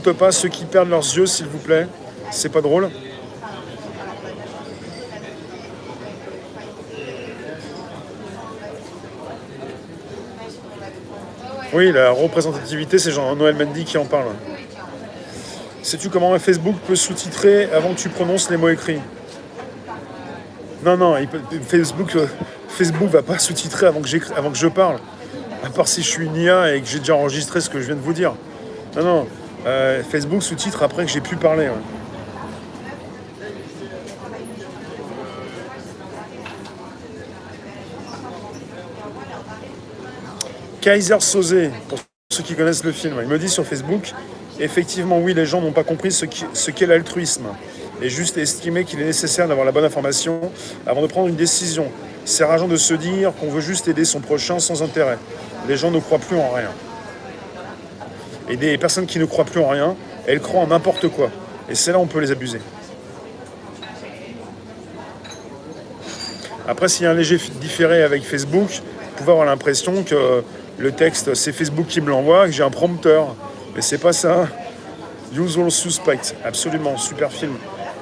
N'insulte pas ceux qui perdent leurs yeux, s'il vous plaît. C'est pas drôle. Oui, la représentativité, c'est Jean-Noël Mendy qui en parle. Sais-tu comment un Facebook peut sous-titrer avant que tu prononces les mots écrits? Non, Facebook va pas sous-titrer avant que je parle. À part si je suis une IA et que j'ai déjà enregistré ce que je viens de vous dire. Non. Facebook sous-titre après que j'ai pu parler. Ouais. Kaiser Soze, pour ceux qui connaissent le film, il me dit sur Facebook, effectivement oui, les gens n'ont pas compris ce qu'est l'altruisme et juste estimer qu'il est nécessaire d'avoir la bonne information avant de prendre une décision. C'est rageant de se dire qu'on veut juste aider son prochain sans intérêt. Les gens ne croient plus en rien. Et des personnes qui ne croient plus en rien, elles croient en n'importe quoi. Et c'est là où on peut les abuser. Après, s'il y a un léger différé avec Facebook, vous pouvez avoir l'impression que le texte, c'est Facebook qui me l'envoie, que j'ai un prompteur. Mais c'est pas ça. Usual Suspect, absolument, super film.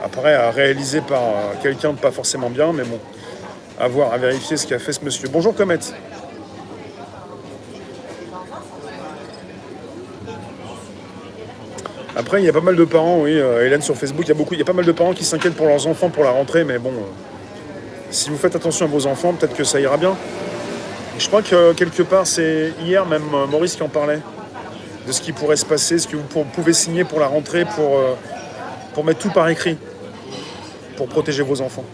Après, à réaliser par quelqu'un de pas forcément bien, mais bon, à voir, à vérifier ce qu'a fait ce monsieur. Bonjour Comet. Après, il y a pas mal de parents, oui, Hélène sur Facebook, il y a pas mal de parents qui s'inquiètent pour leurs enfants pour la rentrée, mais bon, si vous faites attention à vos enfants, peut-être que ça ira bien. Je crois que quelque part, c'est hier même Maurice qui en parlait, de ce qui pourrait se passer, ce que vous pouvez signer pour la rentrée, pour mettre tout par écrit, pour protéger vos enfants.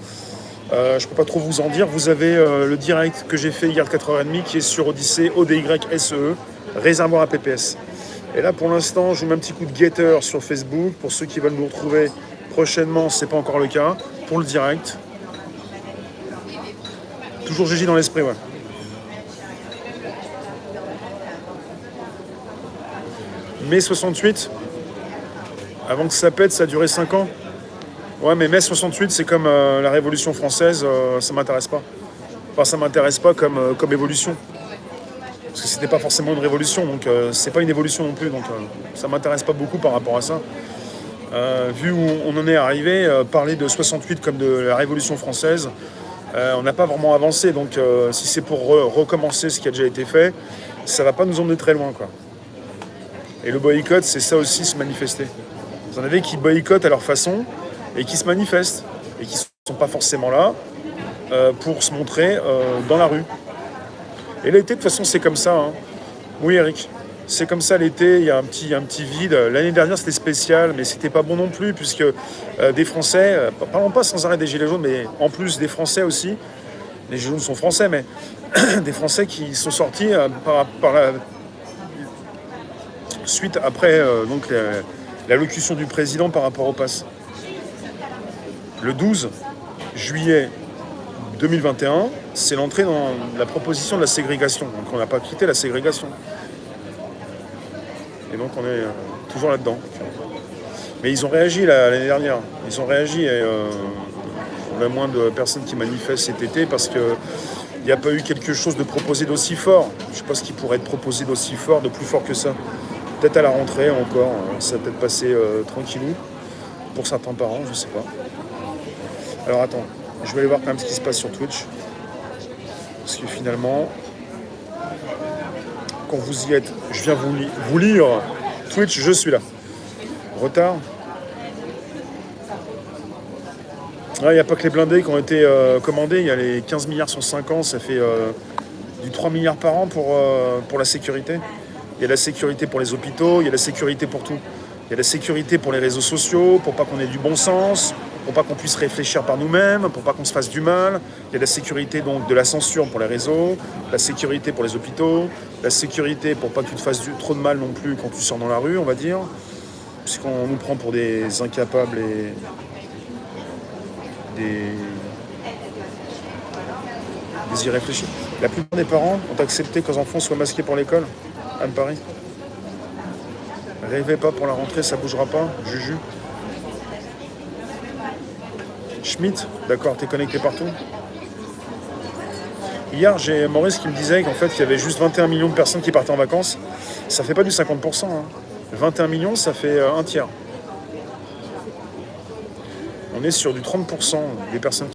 Je ne peux pas trop vous en dire. Vous avez le direct que j'ai fait hier de 4h30 qui est sur Odyssée, ODYSE, réservoir à PPS. Et là, pour l'instant, je vous mets un petit coup de guetteur sur Facebook. Pour ceux qui veulent nous retrouver prochainement, ce n'est pas encore le cas. Pour le direct. Toujours Gigi dans l'esprit, ouais. Mai 68, avant que ça pète, ça a duré 5 ans. Ouais, mais mai 68, c'est comme la Révolution française, ça m'intéresse pas. Enfin, ça m'intéresse pas comme évolution. Parce que c'était pas forcément une révolution, donc c'est pas une évolution non plus, donc ça m'intéresse pas beaucoup par rapport à ça. Vu où on en est arrivé, parler de 68 comme de la Révolution française, on n'a pas vraiment avancé, donc si c'est pour recommencer ce qui a déjà été fait, ça va pas nous emmener très loin, quoi. Et le boycott, c'est ça aussi, se manifester. Vous en avez qui boycottent à leur façon et qui se manifestent et qui sont pas forcément là pour se montrer dans la rue. Et l'été, de toute façon, c'est comme ça. Hein. Oui, Eric. C'est comme ça l'été, il y a un petit vide. L'année dernière, c'était spécial, mais c'était pas bon non plus, puisque des Français, parlons pas sans arrêt des Gilets jaunes, mais en plus des Français aussi, les Gilets jaunes sont français, mais des Français qui sont sortis par la suite, après donc l'allocution du président par rapport au pass. Le 12 juillet 2021, c'est l'entrée dans la proposition de la ségrégation. Donc on n'a pas quitté la ségrégation. Et donc on est toujours là-dedans. Mais ils ont réagi l'année dernière. Ils ont réagi et on a moins de personnes qui manifestent cet été parce qu'il n'y a pas eu quelque chose de proposé d'aussi fort. Je ne sais pas ce qui pourrait être proposé d'aussi fort, de plus fort que ça. Peut-être à la rentrée encore, ça va peut-être passer tranquillou. Pour certains parents, je ne sais pas. Alors attends, je vais aller voir quand même ce qui se passe sur Twitch. Parce que finalement, quand vous y êtes, je viens vous lire Twitch, je suis là. Retard. Il n'y a pas que les blindés qui ont été commandés, il y a les 15 milliards sur 5 ans, ça fait du 3 milliards par an pour la sécurité. Il y a la sécurité pour les hôpitaux, il y a la sécurité pour tout. Il y a la sécurité pour les réseaux sociaux, pour pas qu'on ait du bon sens, pour pas qu'on puisse réfléchir par nous-mêmes, pour pas qu'on se fasse du mal. Il y a la sécurité donc de la censure pour les réseaux, la sécurité pour les hôpitaux, la sécurité pour pas que tu te fasses trop de mal non plus quand tu sors dans la rue, on va dire, puisqu'on nous prend pour des incapables et des irréfléchis. La plupart des parents ont accepté que leurs enfants soient masqués pour l'école. Anne-Paris. Rêvez pas pour la rentrée, ça bougera pas. Juju. Schmitt, d'accord, t'es connecté partout. Hier, j'ai Maurice qui me disait qu'en fait, il y avait juste 21 millions de personnes qui partaient en vacances. Ça fait pas du 50%. Hein. 21 millions, ça fait un tiers. On est sur du 30% des personnes